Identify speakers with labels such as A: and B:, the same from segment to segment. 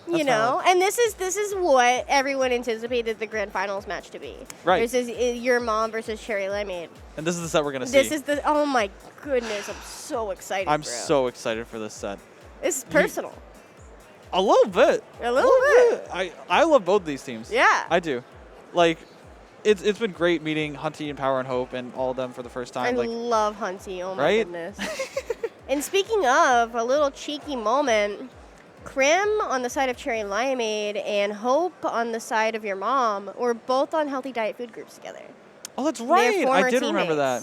A: You know, and this is what everyone anticipated the grand finals match to be.
B: Right.
A: This is your mom versus Cherry Limeade.
B: And this is the set we're gonna see.
A: This is oh my goodness, I'm so excited.
B: I'm
A: bro.
B: so excited for this set.
A: This is personal.
B: A little bit.
A: A little bit.
B: I love both these teams.
A: Yeah.
B: I do. Like, it's been great meeting Hunty and Power and Hope and all of them for the first time.
A: I love Hunty. Oh my
B: right?
A: goodness. And speaking of a little cheeky moment, Krim on the side of Cherry Limeade and Hope on the side of your mom were both on healthy diet food groups together.
B: Oh, that's right. I did
A: teammates.
B: remember that.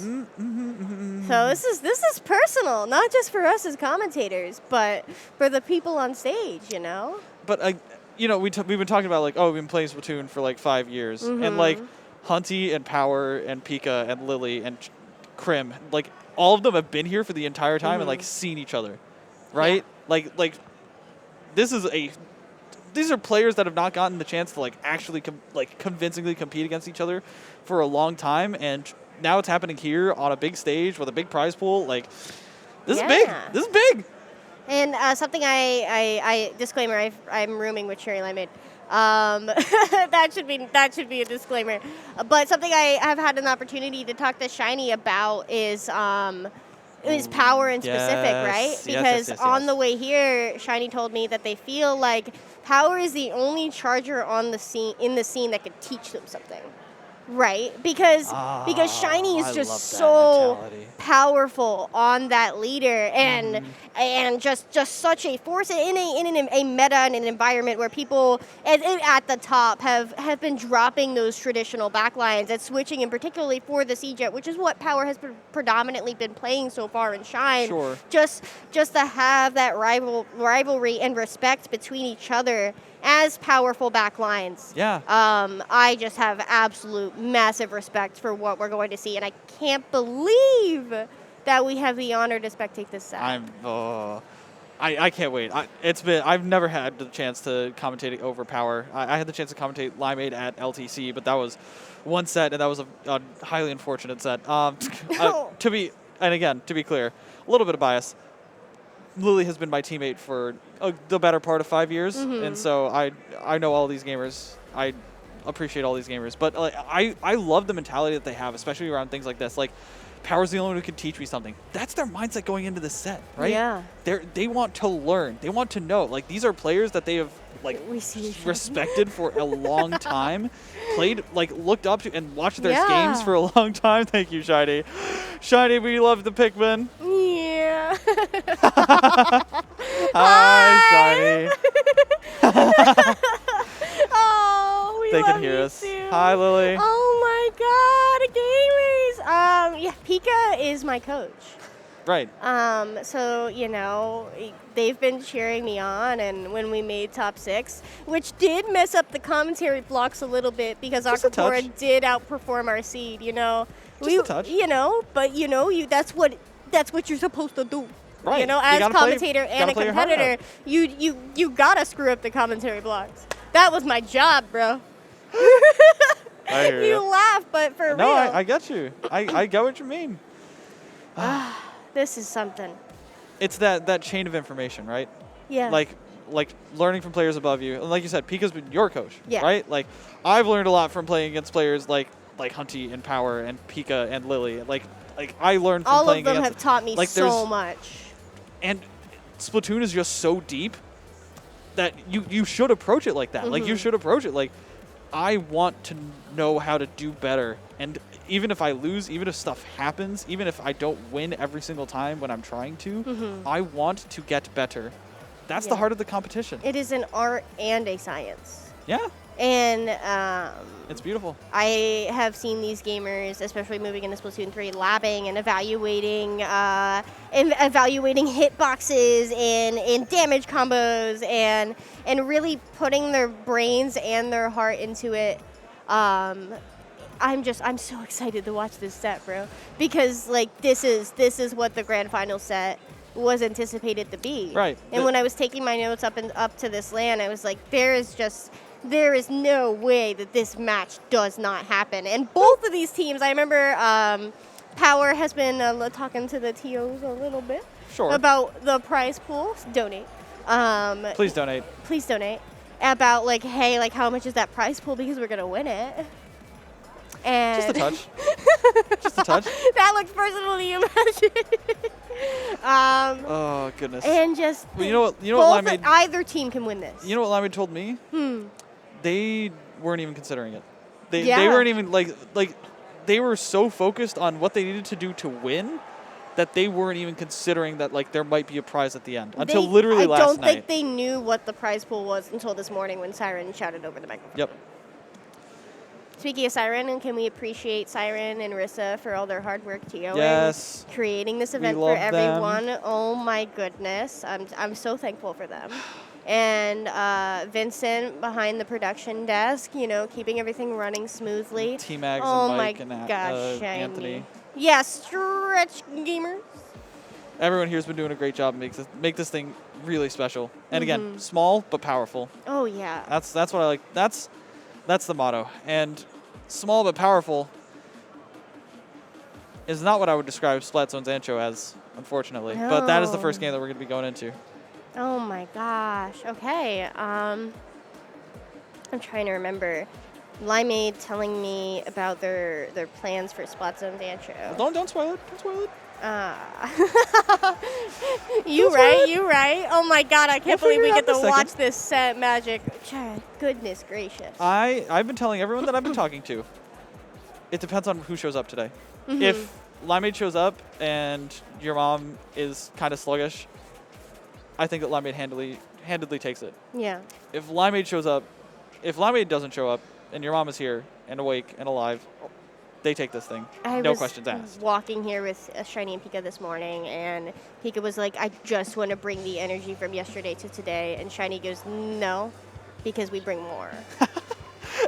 A: So this is personal, not just for us as commentators, but for the people on stage, you know?
B: But, you know, we've been talking about, like, oh, we've been playing Splatoon for, like, 5 years. And, like, Hunty and Power and Pika and Lily and Krim, like, all of them have been here for the entire time and, like, seen each other, right? Yeah. Like, these are players that have not gotten the chance to, like, actually, convincingly compete against each other for a long time, and now it's happening here on a big stage with a big prize pool. Like, this is big. This is big.
A: And something I disclaimer, I'm rooming with Cherry Limeade. That should be a disclaimer. But something I have had an opportunity to talk to Shiny about is Power in specific, right? Because on the way here, Shiny told me that they feel like Power is the only charger on the scene that could teach them something. Right, because Shiny is just so powerful on that leader, and just such a force in a meta and an environment where people at the top have been dropping those traditional backlines and switching, and particularly for the C-Jet, which is what Power has predominantly been playing so far in Shine.
B: Sure.
A: Just to have that rivalry and respect between each other as powerful backlines.
B: Yeah.
A: I just have absolute massive respect for what we're going to see, and I can't believe that we have the honor to spectate this set.
B: I can't wait. I've never had the chance to commentate over Power. I had the chance to commentate Limeade at LTC, but that was one set, and that was a highly unfortunate set. To be clear, a little bit of bias. Lily has been my teammate for the better part of 5 years, and so I know all these gamers. I appreciate all these gamers, but I love the mentality that they have, especially around things like this. Like, Power's the only one who can teach me something. That's their mindset going into this set, right?
A: Yeah.
B: They want to learn. They want to know. Like, these are players that they have respected for a long time, played, looked up to, and watched their games for a long time. Thank you, Shiny. Shiny, we love the Pikmin.
A: Yeah.
B: Hi, Shiny.
A: Oh, we
B: they
A: love
B: can hear
A: you
B: us.
A: too.
B: Hi, Lily.
A: Oh my God, gamers. Pika is my coach.
B: Right.
A: So, you know, they've been cheering me on, and when we made top 6, which did mess up the commentary blocks a little bit because Akapura did outperform our seed, you know.
B: Just a touch.
A: You know, but you know, that's what you're supposed to do.
B: Right.
A: You know, as a commentator and a competitor, you gotta screw up the commentary blocks. That was my job, bro.
B: I hear
A: you laugh, but for real.
B: No, I get you. I get what you mean.
A: This is something.
B: It's that chain of information, right?
A: Yeah.
B: Like learning from players above you. And like you said, Pika's been your coach,
A: yeah.
B: right? Like, I've learned a lot from playing against players like Hunty and Power and Pika and Lily. Like I learned from playing against...
A: All of them have taught me so much.
B: And Splatoon is just so deep that you should approach it like that. Like, you should approach it like, I want to know how to do better. And even if I lose, even if stuff happens, even if I don't win every single time when I'm trying to, I want to get better. That's the heart of the competition.
A: It is an art and a science.
B: Yeah.
A: And
B: it's beautiful.
A: I have seen these gamers, especially moving into Splatoon 3, labbing and evaluating hitboxes and damage combos and really putting their brains and their heart into it. I'm so excited to watch this set, bro, because like this is what the grand final set was anticipated to be.
B: Right.
A: And when I was taking my notes up to this LAN, I was like, there is no way that this match does not happen. And both of these teams, I remember Power has been talking to the TOs a little bit
B: about
A: the prize pool. Donate.
B: Please donate.
A: Please donate. about like, hey, like how much is that prize pool because we're gonna win it. And
B: Just a touch. Just a touch.
A: That looks personal to you, imagine.
B: Oh goodness.
A: And just
B: well, you know what Limeade.
A: Either team can win this.
B: You know what Limeade told me? They weren't even considering it. They
A: Yeah.
B: weren't even like they were so focused on what they needed to do to win that they weren't even considering that like there might be a prize at the end until literally last night.
A: I don't think they knew what the prize pool was until this morning when Siren shouted over the microphone.
B: Yep.
A: Speaking of Siren, and can we appreciate Siren and Rissa for all their hard work TOing,
B: Yes.
A: creating this event
B: love
A: for everyone. Oh my goodness, I'm so thankful for them. And Vincent behind the production desk, you know, keeping everything running smoothly.
B: T-Mags
A: Oh
B: and Mike
A: my
B: and
A: gosh, Shiny.
B: Anthony.
A: Yeah, Stretch Gamers.
B: Everyone here's been doing a great job to make this thing really special. And again, small but powerful.
A: Oh yeah.
B: That's what I like. That's the motto. And small but powerful is not what I would describe Splatzone's Ancho as, unfortunately.
A: No.
B: But that is the first game that we're going to be going into.
A: Oh my gosh. Okay. I'm trying to remember. Limeade telling me about their plans for Splatzone's Ancho.
B: Don't spoil it. Don't spoil it.
A: You right. Oh my god, I can't believe we get to
B: second.
A: watch this set magic. Goodness gracious.
B: I've been telling everyone that I've been talking to, it depends on who shows up today. If Limeade shows up and your mom is kind of sluggish, I think that Limeade handedly takes it.
A: Yeah.
B: If Limeade doesn't show up and your mom is here and awake and alive, they take this thing. No questions asked.
A: Walking here with Shiny and Pika this morning, and Pika was like, I just want to bring the energy from yesterday to today. And Shiny goes, no, because we bring more.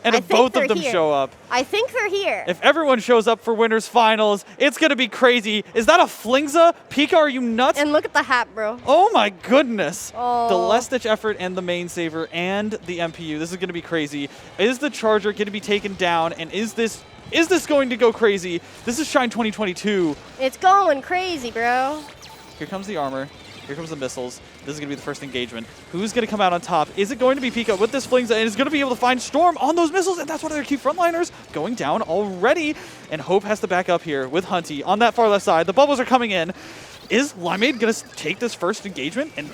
B: And if both of them show up.
A: I think they're here.
B: If everyone shows up for winners finals, it's going to be crazy. Is that a Flingza? Pika, are you nuts?
A: And look at the hat, bro.
B: Oh my goodness.
A: Oh.
B: The last ditch effort and the main saver and the MPU. This is going to be crazy. Is the charger going to be taken down? And is this going to go crazy? This is Shine 2022.
A: It's going crazy, bro.
B: Here comes the armor. Here comes the missiles. This is going to be the first engagement. Who's going to come out on top? Is it going to be Pika with this Flingza? And is going to be able to find Storm on those missiles. And that's one of their key frontliners going down already. And Hope has to back up here with Hunty on that far left side. The bubbles are coming in. Is Limeade going to take this first engagement and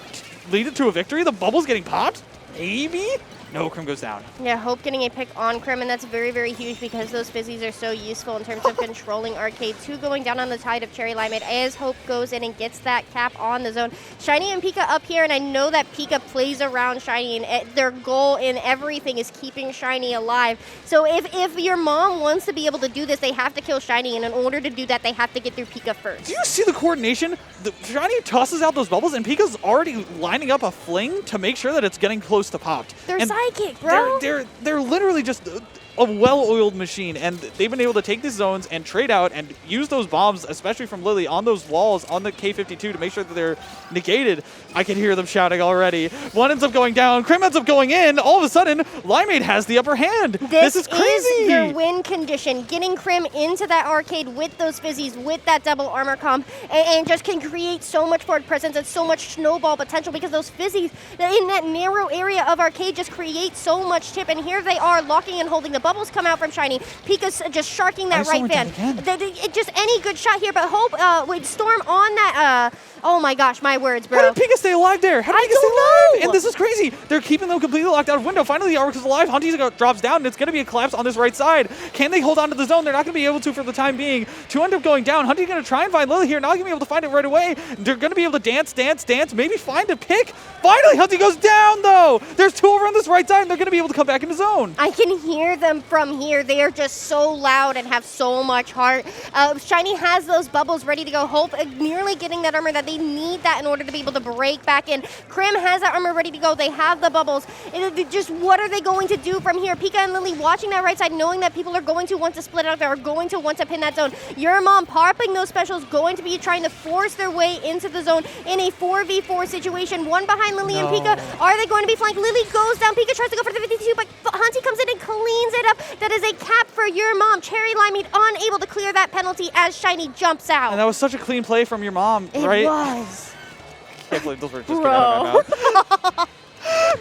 B: lead it to a victory? The bubble's getting popped? Maybe? No, Krim goes down.
A: Yeah, Hope getting a pick on Krim, and that's very, very huge because those fizzies are so useful in terms of controlling Arcade. 2 going down on the tide of Cherry Limeade as Hope goes in and gets that cap on the zone. Shiny and Pika up here, and I know that Pika plays around Shiny, and their goal in everything is keeping Shiny alive. So if your mom wants to be able to do this, they have to kill Shiny, and in order to do that, they have to get through Pika first.
B: Do you see the coordination? Shiny tosses out those bubbles, and Pika's already lining up a fling to make sure that it's getting close to popped.
A: They're psychic, bro.
B: They're literally just a well-oiled machine, and they've been able to take these zones and trade out and use those bombs, especially from Lily, on those walls on the K-52 to make sure that they're negated. I can hear them shouting already. One ends up going down, Krim ends up going in. All of a sudden, Limeade has the upper hand. This is crazy.
A: This is your win condition. Getting Krim into that arcade with those fizzies, with that double armor comp, and just can create so much forward presence and so much snowball potential because those fizzies in that narrow area of arcade just create so much tip. And here they are locking and holding. The bubbles come out from Shiny. Pika's just sharking that right fan. Just any good shot here, but Hope with Storm on that. Oh my gosh, my words, bro.
B: How did Pika stay alive there? How did Pika stay alive? And this is crazy. They're keeping them completely locked out of window. Finally, the Arc is alive. Hunty drops down, and it's going to be a collapse on this right side. Can they hold on to the zone? They're not going to be able to for the time being. 2 end up going down. Hunty's going to try and find Lily here. Not going to be able to find it right away. They're going to be able to dance, maybe find a pick. Finally, Hunty goes down, though. There's 2 over on this right side, and they're going to be able to come back in the zone.
A: I can hear them from here. They are just so loud and have so much heart. Shiny has those bubbles ready to go. Hope nearly getting that armor that they need that in order to be able to break back in. Krim has that armor ready to go. They have the bubbles. Just what are they going to do from here? Pika and Lily watching that right side, knowing that people are going to want to split out there, are going to want to pin that zone. Your mom popping those specials, going to be trying to force their way into the zone in a 4v4 situation. One behind Lily and Pika. Are they going to be flanked? Lily goes down. Pika tries to go for the 52, but Hunty comes in and cleans it up. That is a cap for your mom. Cherry Limeade unable to clear that penalty as Shiny jumps out.
B: And that was such a clean play from your mom, right?
A: It was.
B: I can't believe those were just getting out of my mouth.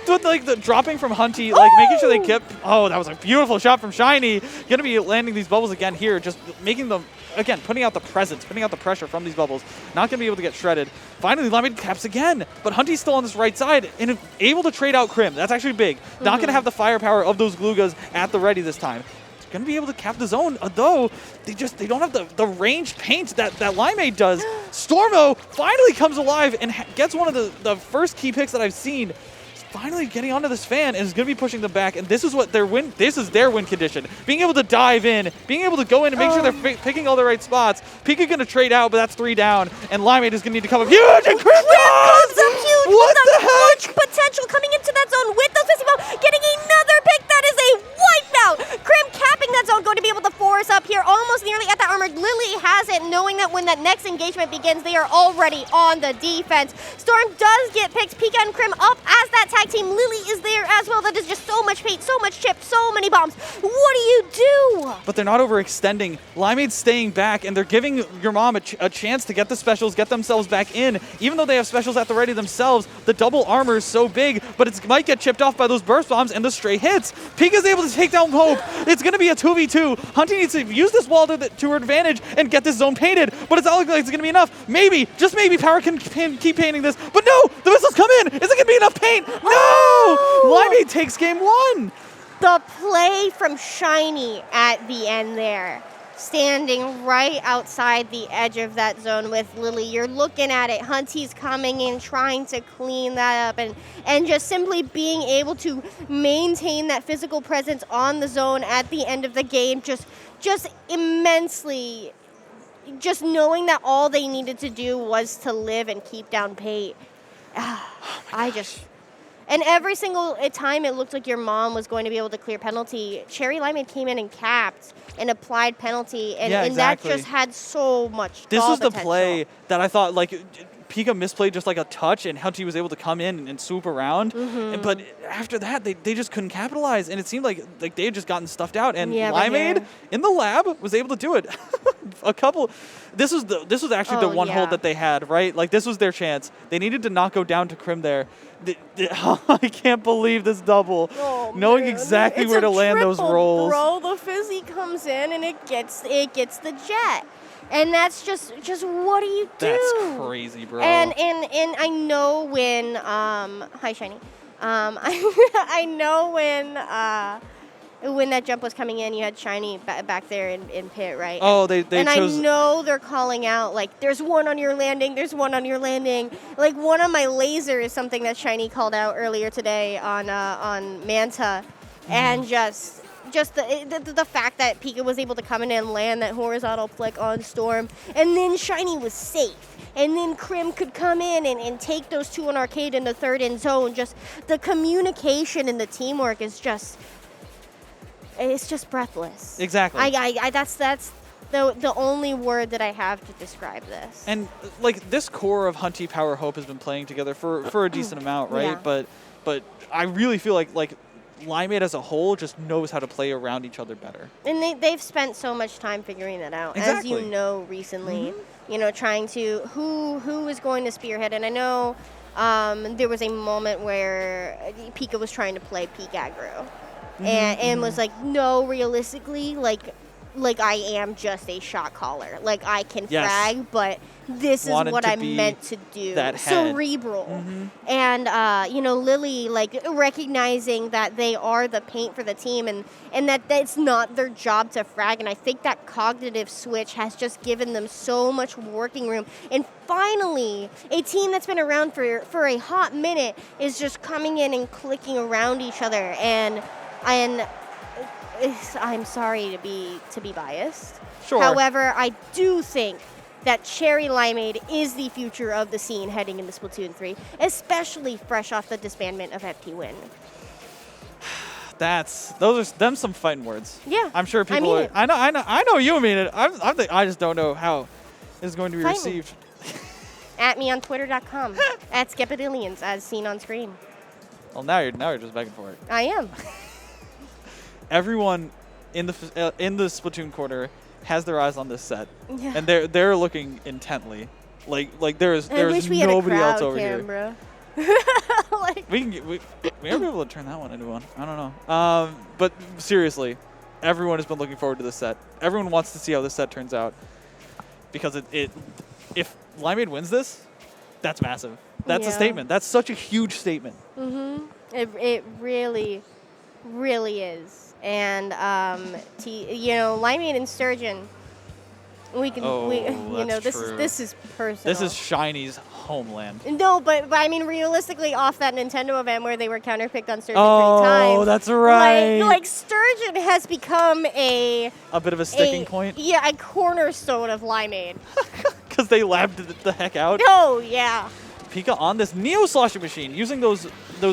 B: With like the dropping from Hunty, like making sure they kept. Oh, that was a beautiful shot from Shiny. Gonna be landing these bubbles again here, just making them again, putting out the presence, putting out the pressure from these bubbles. Not gonna be able to get shredded. Finally, Limeade caps again, but Hunty's still on this right side and able to trade out Crim. That's actually big. Not gonna have the firepower of those Glugas at the ready this time. Going to be able to cap the zone, though they don't have the ranged paint that Limeade does. Stormo finally comes alive and gets one of the first key picks that I've seen. He's finally getting onto this fan and is going to be pushing them back, and this is what their win. This is their win condition. Being able to dive in, being able to go in and make sure they're picking all the right spots. Pika going to trade out, but that's 3 down, and Limeade is going to need to come up huge, and Crim comes
C: up huge.
B: What the heck?
C: Potential coming into that zone with those fizzy balls, getting another pick. That is a wipeout. Crim capping that zone, going to be able to force up here, almost nearly at that armor. Lily has it, knowing that when that next engagement begins, they are already on the defense. Storm does get picked. Pika and Crim up as that tag team. Lily is there as well. That is just so much paint, so much chip, so many bombs. What do you do?
B: But they're not overextending. Limeade's staying back, and they're giving your mom a chance to get the specials, get themselves back in. Even though they have specials at the ready themselves, the double armor is so big, but it might get chipped off by those burst bombs and the stray hits. Pika's able to take down Hope. It's going to be a 2v2. Hunty needs to use this wall to her advantage and get this zone painted, but it's not looking like it's going to be enough. Maybe, just maybe, Power can keep painting this, but no! The missiles come in! Is it going to be enough paint? No! Limeade takes game 1!
A: The play from Shiny at the end there, standing right outside the edge of that zone with Lily. You're looking at it. Hunty's coming in, trying to clean that up, and just simply being able to maintain that physical presence on the zone at the end of the game, just immensely, just knowing that all they needed to do was to live and keep down paint. And every single time it looked like your mom was going to be able to clear penalty, Cherry Limeade came in and capped and applied penalty, and
B: exactly.
A: that just had so much
B: This was the
A: potential.
B: play that I thought, like, Pika misplayed just like a touch, and Hunty was able to come in and swoop around. But after that, they just couldn't capitalize, and it seemed like they had just gotten stuffed out. And Limeade in the lab was able to do it. This was actually the one hold that they had, right? Like, this was their chance. They needed to not go down to Crim there. I can't believe this double. Knowing exactly where to land those rolls.
A: Bro, the fizzy comes in and it gets the jet. And that's just what do you do?
B: That's crazy, bro.
A: And I know when hi Shiny. I know when that jump was coming in, you had Shiny back there in pit, right?
B: Oh, they
A: and
B: chose.
A: I know they're calling out, like, there's one on your landing, there's one on your landing. Like, one on my laser is something that Shiny called out earlier today on Manta. And just the fact that Pika was able to come in and land that horizontal flick on Storm, and then Shiny was safe. And then Crim could come in and take those two on Arcade in the third end zone. Just the communication and the teamwork is just... It's just breathless.
B: Exactly.
A: That's the only word that I have to describe this.
B: And like this core of Hunty, Power, Hope has been playing together for a decent amount, right?
A: Yeah.
B: But I really feel like Limeade as a whole just knows how to play around each other better.
A: And they've spent so much time figuring that out,
B: exactly.
A: as you know recently. You know, trying to who is going to spearhead. And I know there was a moment where Pika was trying to play peak aggro. And was like, no, realistically, like I am just a shot caller. Like, I can frag, but this is what I'm meant to do.
B: That head.
A: Cerebral. And, you know, Lily, like, recognizing that they are the paint for the team and that it's not their job to frag. And I think that cognitive switch has just given them so much working room. And finally, a team that's been around for a hot minute is just coming in and clicking around each other. And I'm sorry to be biased.
B: Sure.
A: However, I do think that Cherry Limeade is the future of the scene heading into Splatoon 3, especially fresh off the disbandment of FP Win.
B: Those are some fighting words.
A: Yeah,
B: I'm sure people. I know you mean it. I just don't know how it's going to be received.
A: At me on Twitter.com at Skepidillions, as seen on screen.
B: Well, now you're just begging for it.
A: I am.
B: Everyone in the Splatoon corner has their eyes on this set, and they're looking intently. Like there's nobody else over here.
A: Bro. Like,
B: we may be able to turn that one into one. I don't know. But seriously, everyone has been looking forward to this set. Everyone wants to see how this set turns out because if Limeade wins this, that's massive. That's a statement. That's such a huge statement.
A: it really, really is. And Limeade and Sturgeon. We can, this is personal.
B: This is Shiny's homeland.
A: No, but I mean, realistically, off that Nintendo event where they were counterpicked on Sturgeon 3 times.
B: Oh, that's right.
A: Like Sturgeon has become a
B: bit of a sticking point.
A: Yeah, a cornerstone of Limeade.
B: Because they labbed the heck out.
A: Oh yeah.
B: Pika on this Neo Sloshing Machine, using those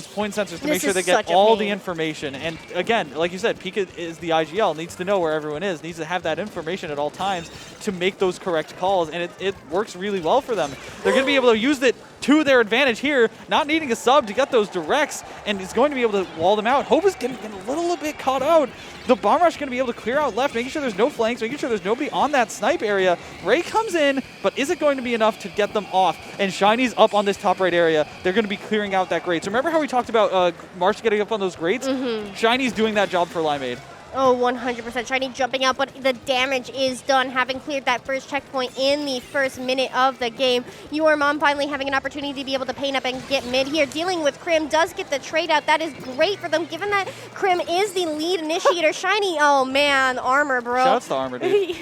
B: point sensors to make sure they get all the information. And again, like you said, Pika is the IGL, needs to know where everyone is, needs to have that information at all times to make those correct calls, and it works really well for them. They're going to be able to use it to their advantage here, not needing a sub to get those directs, and it's going to be able to wall them out. Hope is getting a little bit caught out. The Bomb Rush is going to be able to clear out left, making sure there's no flanks, making sure there's nobody on that snipe area. Ray comes in, but is it going to be enough to get them off? And Shiny's up on this top right area. They're going to be clearing out that grate. So remember how we talked about Marsh getting up on those grates? Shiny's doing that job for Limeade.
A: Oh, 100%. Shiny jumping out, but the damage is done, having cleared that first checkpoint in the first minute of the game. Your Mom finally having an opportunity to be able to paint up and get mid here. Dealing with Krim, does get the trade out. That is great for them, given that Krim is the lead initiator. Shiny, oh man, armor, bro.
B: Shouts to armor, dude.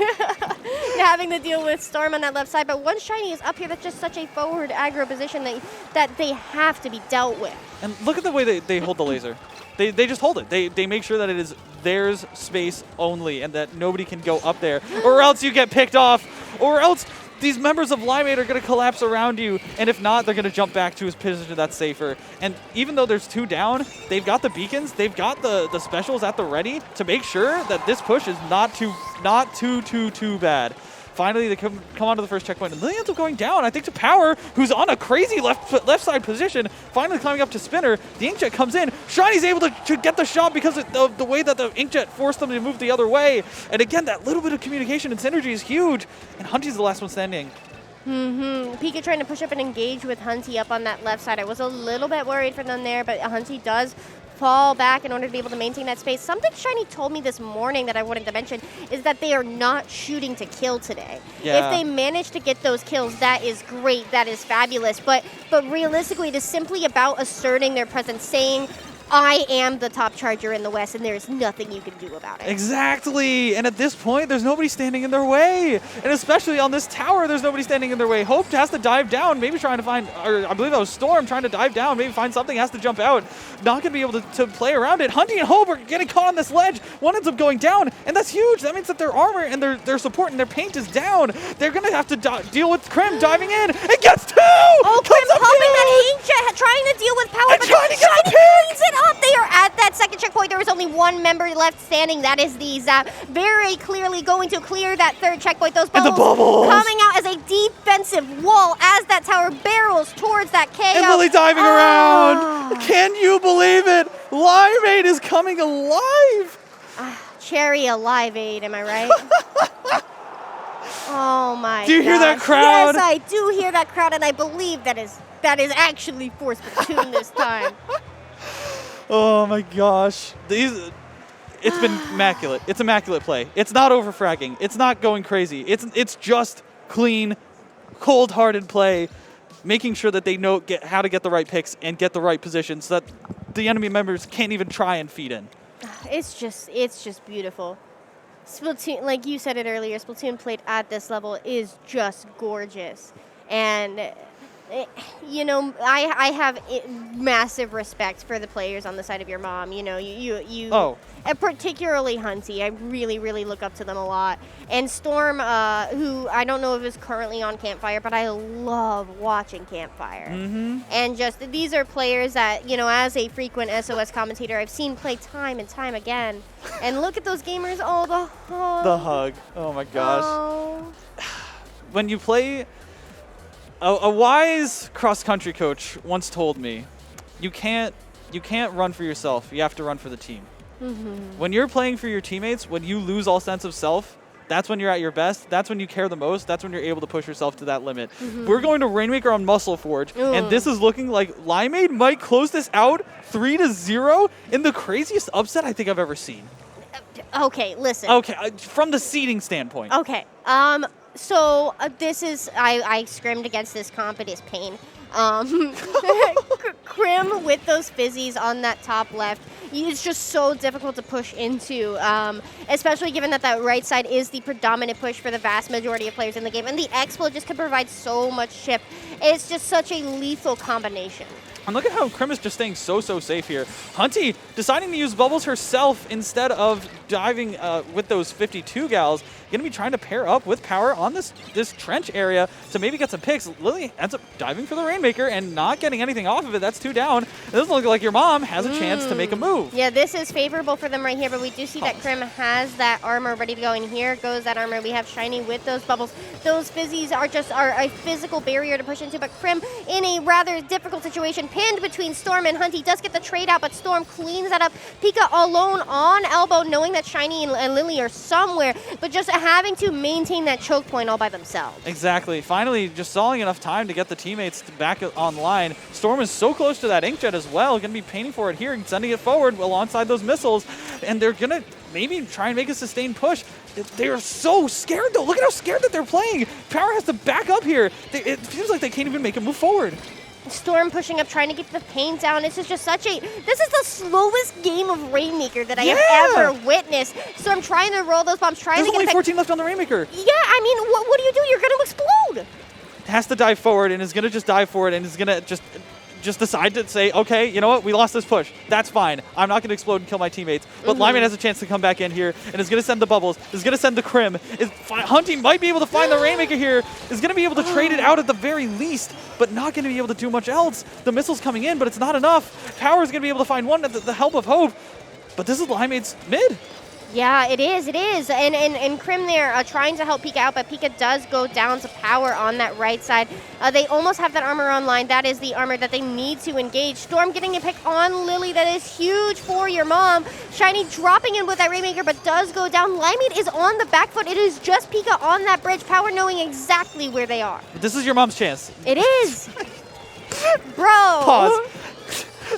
A: Having to deal with Storm on that left side, but once Shiny is up here, that's just such a forward aggro position that they have to be dealt with.
B: And look at the way they hold the laser. They just hold it. They make sure that it is theirs space only and that nobody can go up there, or else you get picked off, or else these members of Limeade are going to collapse around you, and if not, they're going to jump back to his position that's safer. And even though there's 2 down, they've got the beacons, they've got the specials at the ready to make sure that this push is not too bad. Finally, they come onto the first checkpoint, and they end up going down, I think, to Power, who's on a crazy left side position, finally climbing up to Spinner. The Inkjet comes in. Shiny's able to get the shot because of the way that the Inkjet forced them to move the other way. And again, that little bit of communication and synergy is huge. And Hunty's the last one standing.
A: Pika trying to push up and engage with Hunty up on that left side. I was a little bit worried for them there, but Hunty does fall back in order to be able to maintain that space. Something Shiny told me this morning that I wanted to mention is that they are not shooting to kill today.
B: Yeah.
A: If they manage to get those kills, that is great, that is fabulous. But realistically, it is simply about asserting their presence, saying, I am the top charger in the West, and there's nothing you can do about it.
B: Exactly. And at this point, there's nobody standing in their way. And especially on this tower, there's nobody standing in their way. Hope has to dive down, maybe trying to find, or I believe that was Storm trying to dive down, maybe find something, has to jump out. Not going to be able to play around it. Hunty and Hope are getting caught on this ledge. One ends up going down, and that's huge. That means that their armor and their support and their paint is down. They're going to have to deal with Krim diving in. It gets 2!
A: Oh, Krim helping that Inkjet, trying to deal with Power,
B: and
A: but
B: trying to get the
A: cleans it up. They are at that second checkpoint. There is only 1 member left standing. That is the Zap. Very clearly going to clear that third checkpoint. Those bubbles,
B: and the bubbles
A: coming out as a defensive wall as that tower barrels towards that KO.
B: And Lily diving around. Can you believe it? Limeade is coming alive.
A: Cherry alive aid, am I right? Oh my God.
B: Do you hear that crowd?
A: Yes, I do hear that crowd, and I believe that is actually for Splatoon this time.
B: Oh my gosh. It's been immaculate. It's immaculate play. It's not over-fragging. It's not going crazy. It's just clean, cold-hearted play, making sure that they know how to get the right picks and get the right positions so that the enemy members can't even try and feed in.
A: It's just beautiful. Splatoon, like you said it earlier, Splatoon played at this level is just gorgeous. And I have massive respect for the players on the side of your mom. And particularly Hunty. I really, really look up to them a lot. And Storm, who I don't know if is currently on Campfire, but I love watching Campfire. And just these are players that, as a frequent SOS commentator, I've seen play time and time again. And look at those gamers. Oh, the hug.
B: The hug. Oh my gosh.
A: Oh.
B: When you play... A wise cross-country coach once told me, you can't run for yourself. You have to run for the team. When you're playing for your teammates, when you lose all sense of self, that's when you're at your best. That's when you care the most. That's when you're able to push yourself to that limit. We're going to Rainmaker on Muscle Forge, and this is looking like Limeade might close this out 3-0 in the craziest upset I think I've ever seen.
A: Okay, listen.
B: Okay, from the seeding standpoint.
A: Okay. So this is I scrimmed against this comp. It is pain. Crim with those fizzies on that top left. It's just so difficult to push into, especially given that that right side is the predominant push for the vast majority of players in the game. And the Explo just can provide so much chip. It's just such a lethal combination.
B: And look at how Crim is just staying so safe here. Hunty deciding to use bubbles herself instead of diving with those 52 gals. Going to be trying to pair up with Power on this trench area to maybe get some picks. Lily ends up diving for the Rainmaker and not getting anything off of it. That's 2 down. It doesn't look like your mom has a chance to make a move.
A: Yeah, this is favorable for them right here, but we do see that Crim has that armor ready to go, and here goes that armor. We have Shiny with those bubbles. Those fizzies are a physical barrier to push into, but Crim in a rather difficult situation, pinned between Storm and Hunty, does get the trade out, but Storm cleans that up. Pika alone on elbow, knowing that Shiny and Lily are somewhere, but just having to maintain that choke point all by themselves.
B: Exactly. Finally, just stalling enough time to get the teammates back online. Storm is so close to that Inkjet as well. Going to be painting for it here and sending it forward alongside those missiles, and they're going to maybe try and make a sustained push. They are so scared, though. Look at how scared that they're playing. Power has to back up here. It feels like they can't even make a move forward.
A: Storm pushing up, trying to get the pain down. This is just this is the slowest game of Rainmaker that I have ever witnessed. Storm trying to roll those bombs, trying
B: There's
A: to get
B: only 14 left on the Rainmaker.
A: Yeah, I mean, what do you do? You're going to explode.
B: Has to dive forward and is going to just dive forward and is going to just decide to say, okay, you know what, we lost this push. That's fine. I'm not going to explode and kill my teammates. But Limeade has a chance to come back in here and is going to send the bubbles, is going to send the Crim. Hunty might be able to find the Rainmaker here, is going to be able to trade it out at the very least, but not going to be able to do much else. The missile's coming in, but it's not enough. Power's going to be able to find one at the help of Hope, but this is Limeade's mid.
A: Yeah, it is. And Crim there trying to help Pika out, but Pika does go down to Power on that right side. They almost have that armor online. That is the armor that they need to engage. Storm getting a pick on Lily. That is huge for your mom. Shiny dropping in with that Rainmaker, but does go down. Limeade is on the back foot. It is just Pika on that bridge. Power knowing exactly where they are.
B: This is your mom's chance.
A: It is. Bro.
B: Pause.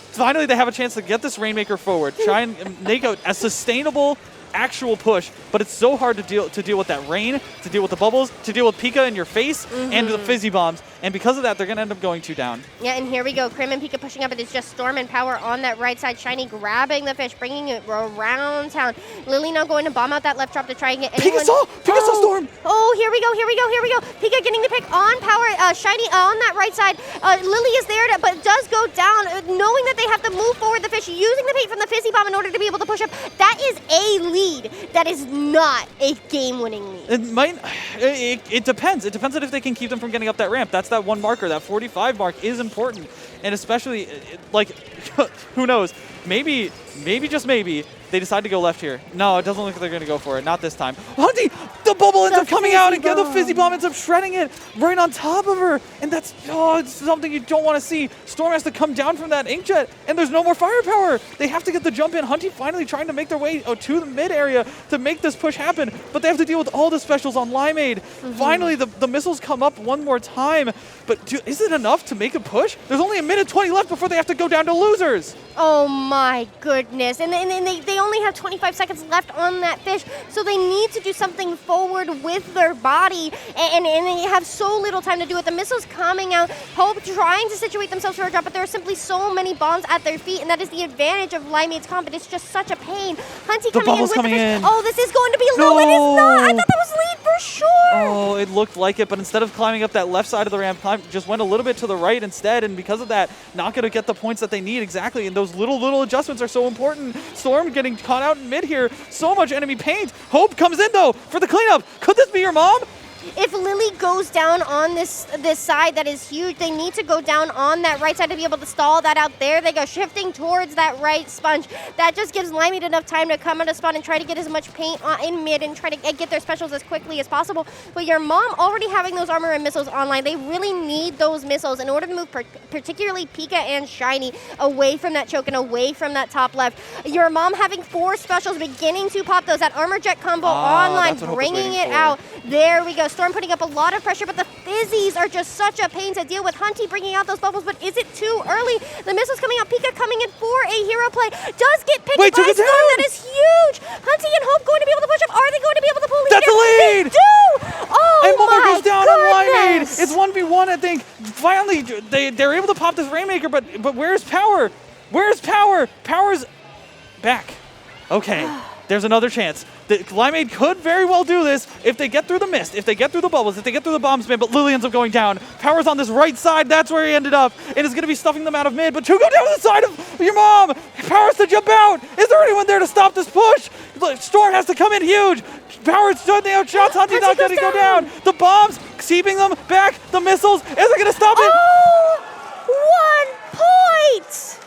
B: Finally, they have a chance to get this Rainmaker forward. Try and make a sustainable actual push, but it's so hard to deal with that rain, to deal with the bubbles, to deal with Pika in your face, and the fizzy bombs. And because of that, they're going to end up going 2 down.
A: Yeah, and here we go. Crim and Pika pushing up, but it's just Storm and Power on that right side. Shiny grabbing the fish, bringing it around town. Lily now going to bomb out that left drop to try and get anyone.
B: Pika saw Storm!
A: Oh, here we go. Pika getting the pick on Power. Shiny on that right side. Lily is there, but does go down, knowing that they have to move forward the fish, using the bait from the fizzy bomb in order to be able to push up. That is a lead. That is not a game-winning lead.
B: It might. It depends. It depends on if they can keep them from getting up that ramp. That's that one marker. That 45 mark is important, and especially like, who knows? Maybe just maybe they decide to go left here. No, it doesn't look like they're going to go for it. Not this time. Hunty, the bubble ends up coming out, and the fizzy bomb ends up shredding it right on top of her, and that's it's something you don't want to see. Storm has to come down from that Inkjet, and there's no more firepower. They have to get the jump in. Hunty finally trying to make their way to the mid area to make this push happen, but they have to deal with all the specials on Limeade. Finally, the missiles come up one more time, but is it enough to make a push? There's only 1:20 left before they have to go down to losers.
A: Oh my goodness. And they only have 25 seconds left on that fish, so they need to do something forward with their body, and they have so little time to do it. The missiles coming out, Hope trying to situate themselves for a drop, but there are simply so many bombs at their feet, and that is the advantage of Limeade's comp, but it's just such a pain. Hunty coming in with the fish. Oh, this is going to be low. It is not. I thought that was lead for sure.
B: Oh, it looked like it, but instead of climbing up that left side of the ramp, just went a little bit to the right instead, and because of that, not going to get the points that they need exactly, and those little adjustments are so important. Storm getting caught out in mid here. So much enemy paint. Hope comes in, though, for the cleanup. Could this be your mom?
C: If Lily goes down on this side, that is huge. They need to go down on that right side to be able to stall that out there. They go shifting towards that right sponge. That just gives Limeade enough time to come out of spawn and try to get as much paint in mid and try to get their specials as quickly as possible. But your mom already having those armor and missiles online, they really need those missiles in order to move particularly Pika and Shiny away from that choke and away from that top left. Your mom having 4 specials beginning to pop those. That armor jet combo online, bringing it out. There we go. Storm putting up a lot of pressure, but the fizzies are just such a pain to deal with. Hunty bringing out those bubbles, but is it too early? The missiles coming out. Pika coming in for a hero play. Does get picked by Storm. That is huge. Hunty and Hope going to be able to push up. Are they going to be able to pull lead?
B: That's a lead.
C: They do. Oh
B: and
C: my
B: goes down
C: goodness.
B: on Limeade. It's 1v1, I think. Finally, they're able to pop this Rainmaker, but where's Power? Where's Power? Power's back. Okay, there's another chance. Limeade could very well do this if they get through the mist, if they get through the bubbles, if they get through the bomb spin, but Lily ends up going down. Power's on this right side. That's where he ended up. And is going to be stuffing them out of mid, but 2 go down to the side of your mom. Power's to jump out. Is there anyone there to stop this push? Storm has to come in huge. Power's shutting out shots. Hunty not going to go down. The bombs keeping them back. The missiles. Is it going to stop it?
C: Oh, 1 point.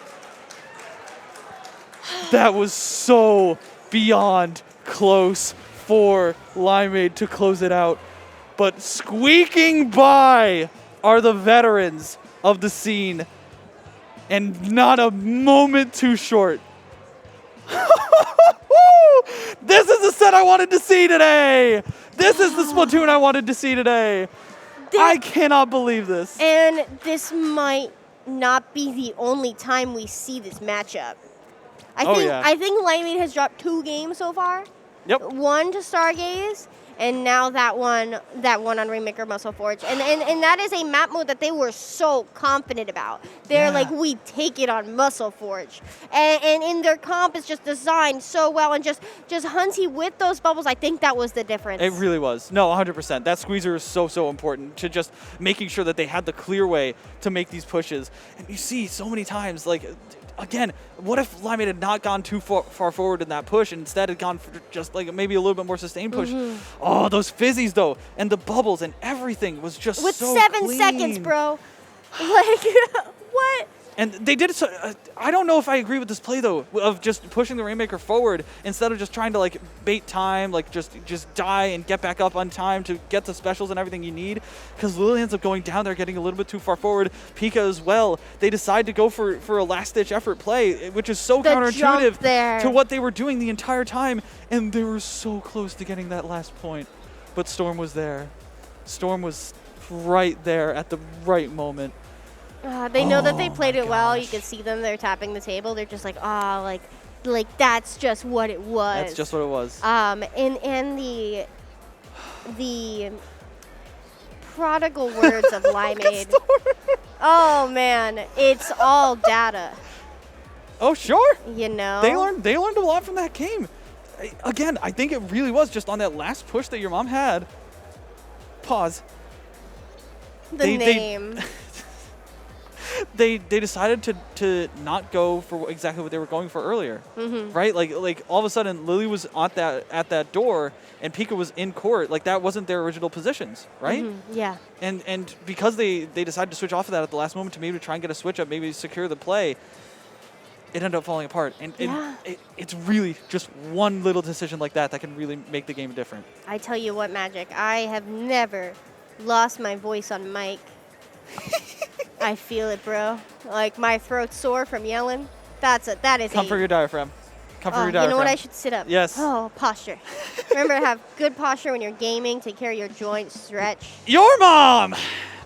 B: That was so beyond close for Limeade to close it out. But squeaking by are the veterans of the scene. And not a moment too short. This is the set I wanted to see today. This is the Splatoon I wanted to see today. I cannot believe this.
C: And this might not be the only time we see this matchup. I think Limeade has dropped 2 games so far.
B: Yep.
C: 1 to Stargaze, and now that one on Rainmaker Muscle Forge. And that is a map mode that they were so confident about. They're like, we take it on Muscle Forge. And in their comp, it's just designed so well. And just Hunty with those bubbles, I think that was the difference.
B: It really was. No, 100%. That squeezer is so important to just making sure that they had the clear way to make these pushes. And you see so many times, like, again, what if Limeade had not gone too far forward in that push and instead had gone for just like maybe a little bit more sustained push? Oh, those fizzies though, and the bubbles and everything was just
C: with
B: so
C: 7
B: clean.
C: seconds, bro. Like, what?
B: And they did it so, I don't know if I agree with this play though, of just pushing the Rainmaker forward instead of just trying to like bait time, like just die and get back up on time to get the specials and everything you need. Because Lily ends up going down there, getting a little bit too far forward. Pika as well. They decide to go for a last-ditch effort play, which is so counterintuitive to what they were doing the entire time. And they were so close to getting that last point. But Storm was there. Storm was right there at the right moment.
C: They know that they played it well. You can see them. They're tapping the table. They're just like, like that's just what it was.
B: That's just what it was.
C: And the prodigal words of Limeade. Oh man, it's all data.
B: Oh sure.
C: You know.
B: They learned a lot from that game. Again, I think it really was just on that last push that your mom had. Pause.
C: The name.
B: They decided to not go for exactly what they were going for earlier, right? Like all of a sudden Lily was at that door and Pika was in court. Like that wasn't their original positions, right?
C: Yeah.
B: And because they decided to switch off of that at the last moment to maybe try and get a switch up, maybe secure the play, it ended up falling apart. And it's really just one little decision like that can really make the game different.
C: I tell you what, Magic, I have never lost my voice on mic. I feel it, bro. Like my throat's sore from yelling. That is
B: Come for your diaphragm. Come for your diaphragm.
C: You know what? I should sit up.
B: Yes.
C: Oh, posture. Remember to have good posture when you're gaming. Take care of your joints. Stretch.
B: Your mom!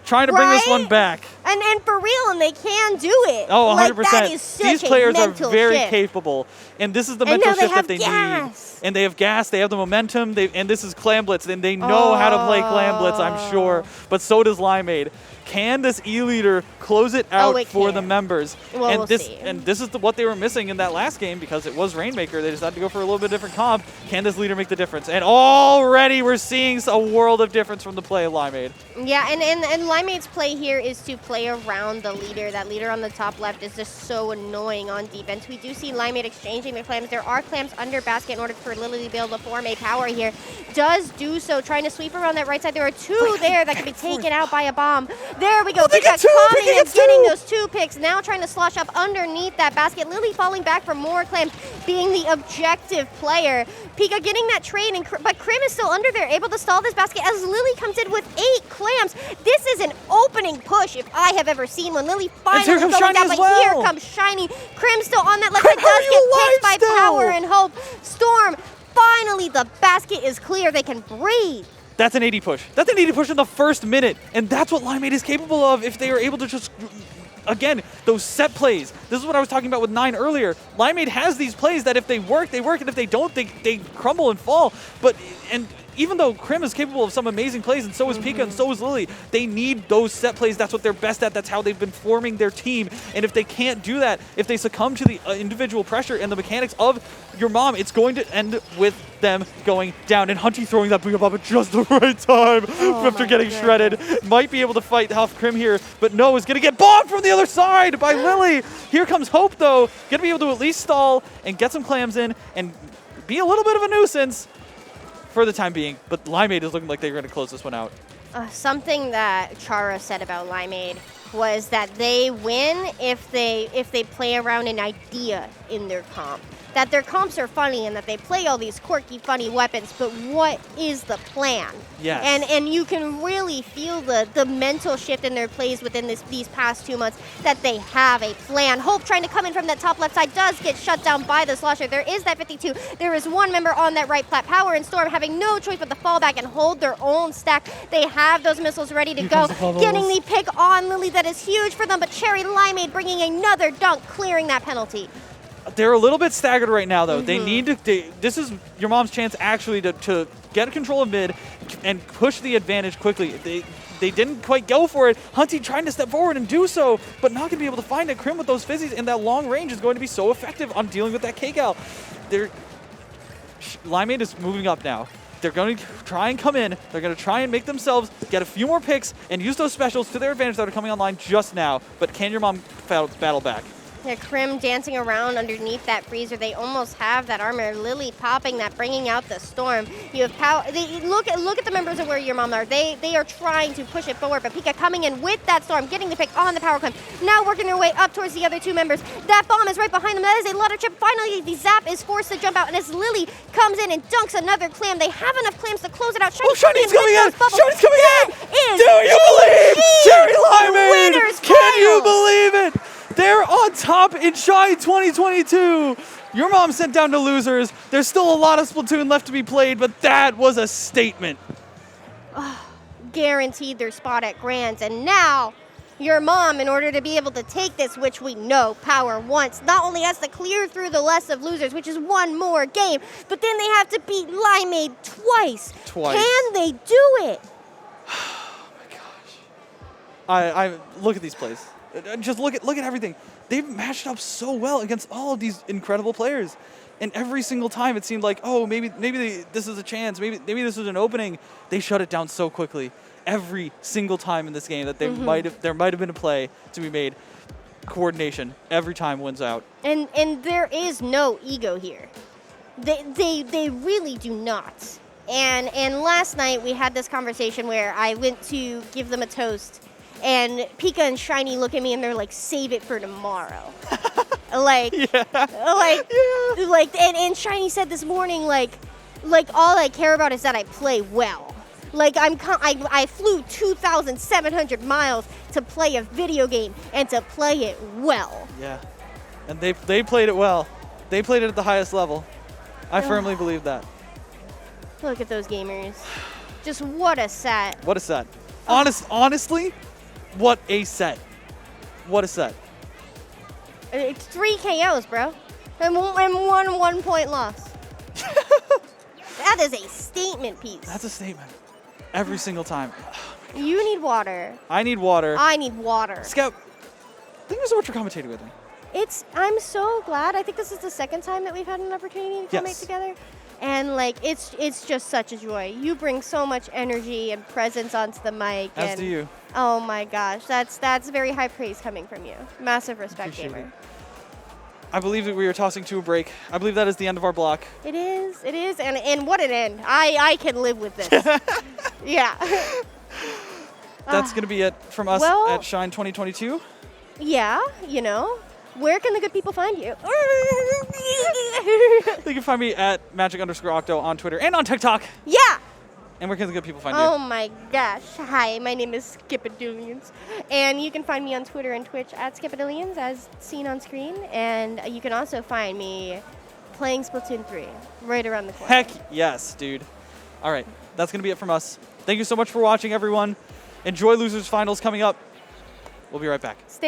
B: Trying to bring this one back.
C: And for real, and they can do it.
B: Oh, 100%.
C: Like, that is such
B: These players are
C: mental
B: very
C: shift.
B: capable. And this is the mental shift that they need. And they have gas, they have the momentum, and this is Clam Blitz, and they know how to play Clam Blitz, I'm sure. But so does Limeade. Can this E-Leader close it out
A: it
B: for
A: can.
B: the members?
A: Well,
B: and
A: we'll
B: this
A: see.
B: and this is what they were missing in that last game because it was Rainmaker. They decided to go for a little bit different comp. Can this leader make the difference? And already we're seeing a world of difference from the play of Limeade.
A: Yeah, and Limeade's play here is to play around the leader. That leader on the top left is just so annoying on defense. We do see Limeade exchanging the clams. There are clams under basket in order for Lily to be able to form a power here. Does do so, trying to sweep around that right side. There are two there that can be taken out by a bomb. There we go.
B: Oh, they
A: Pika
B: get two,
A: coming
B: Pika
A: and
B: gets
A: getting
B: two.
A: those 2 picks. Now trying to slosh up underneath that basket. Lily falling back for more clams, being the objective player. Pika getting that trade, but Krim is still under there, able to stall this basket as Lily comes in with 8 clams. This is an opening push if I have ever seen one. Lily finally
B: here comes
A: going
B: Shiny
A: down,
B: as
A: but
B: well.
A: here comes Shiny. Krim still on that left
B: Krim,
A: side, does
B: how are
A: get
B: you
A: picked by
B: alive still?
A: Power and Hope. Storm, finally the basket is clear. They can breathe.
B: That's an 80 push. That's an 80 push in the first minute. And that's what Limeade is capable of if they are able to just, again, those set plays. This is what I was talking about with 9 earlier. Limeade has these plays that if they work, they work. And if they don't, they crumble and fall. And even though Krim is capable of some amazing plays, and so is Pika, and so is Lily, they need those set plays. That's what they're best at. That's how they've been forming their team. And if they can't do that, if they succumb to the individual pressure and the mechanics of your mom, it's going to end with them going down. And Hunty throwing that Booyah Bomb at just the right time after getting shredded. Might be able to fight off Krim here, but no, is going to get bombed from the other side by Lily. Here comes Hope, though. Going to be able to at least stall and get some clams in and be a little bit of a nuisance for the time being, but Limeade is looking like they're going to close this one out.
A: Something that Chara said about Limeade was that they win if they play around an idea in their comp. That their comps are funny and that they play all these quirky, funny weapons, but what is the plan?
B: Yes.
A: And you can really feel the mental shift in their plays within these past 2 months, that they have a plan. Hope trying to come in from that top left side does get shut down by the slosher. There is that 52. There is one member on that right plat. Power and Storm having no choice but to fall back and hold their own stack. They have those missiles ready to go. Getting the pick on Lily, that is huge for them, but Cherry Limeade bringing another dunk, clearing that penalty.
B: They're a little bit staggered right now, though. They need to. This is your mom's chance actually to get control of mid and push the advantage quickly. They didn't quite go for it. Hunty trying to step forward and do so, but not going to be able to find it. Krim with those fizzies and that long range is going to be so effective on dealing with that K-Gal. Limeade is moving up now. They're going to try and come in. They're going to try and make themselves get a few more picks and use those specials to their advantage that are coming online just now. But can your mom battle back?
A: Yeah, Krim dancing around underneath that freezer. They almost have that armor. Lily popping that, bringing out the storm. You have power. Look at the members of where your mom are. They are trying to push it forward, but Pika coming in with that storm, getting the pick on the power climb. Now working their way up towards the other 2 members. That bomb is right behind them. That is a lot of chip. Finally, the zap is forced to jump out, and as Lily comes in and dunks another clam, they have enough clams to close it out.
B: Shiny's coming in! Shiny's coming in!
A: Is
B: Do you believe? Cherry Limeade!
A: winners
B: Can you
A: final.
B: believe it? They're on top in Shy 2022. Your mom sent down to losers. There's still a lot of Splatoon left to be played, but that was a statement.
A: Guaranteed their spot at Grands, and now your mom, in order to be able to take this, which we know Power wants, not only has to clear through the list of losers, which is one more game, but then they have to beat Limeade twice. Can they do it?
B: Oh my gosh. I look at these plays. Just look at everything. They've matched up so well against all of these incredible players. And every single time it seemed like, oh, maybe this is a chance. Maybe this is an opening. They shut it down so quickly. Every single time in this game that there might have been a play to be made. Coordination every time wins out.
A: And there is no ego here. They really do not. And last night we had this conversation where I went to give them a toast, and Pika and Shiny look at me and they're like, save it for tomorrow. And Shiny said this morning, like all I care about is that I play well. Like I flew 2,700 miles to play a video game and to play it well.
B: Yeah, and they played it well. They played it at the highest level. I firmly believe that.
A: Look at those gamers. Just what a set.
B: What a set. Honestly, what a set. What a set.
A: It's 3 KOs, bro. And one 1-point loss. That is a statement piece.
B: That's a statement. Every single time. Oh my
A: You need water.
B: I need water.
A: I need water.
B: Scout, thank you so much for commentating with me.
A: I'm so glad. I think this is the second time that we've had an opportunity to commentate together. And like it's just such a joy. You bring so much energy and presence onto the mic.
B: As do you.
A: Oh my gosh, that's very high praise coming from you. Massive respect,
B: Appreciate
A: gamer.
B: it. I believe that we are tossing to a break. I believe that is the end of our block.
A: It is, and what an end. I can live with this. Yeah.
B: That's going to be it from us
A: well,
B: at Shine 2022.
A: Yeah, where can the good people find you?
B: They can find me at magic_octo on Twitter and on TikTok.
A: Yeah.
B: And where can the good people find you?
A: Oh my gosh. Hi, my name is Skippadillions. And you can find me on Twitter and Twitch at Skippadillions as seen on screen. And you can also find me playing Splatoon 3 right around the corner.
B: Heck yes, dude. All right, that's going to be it from us. Thank you so much for watching, everyone. Enjoy Losers Finals coming up. We'll be right back.
A: Stay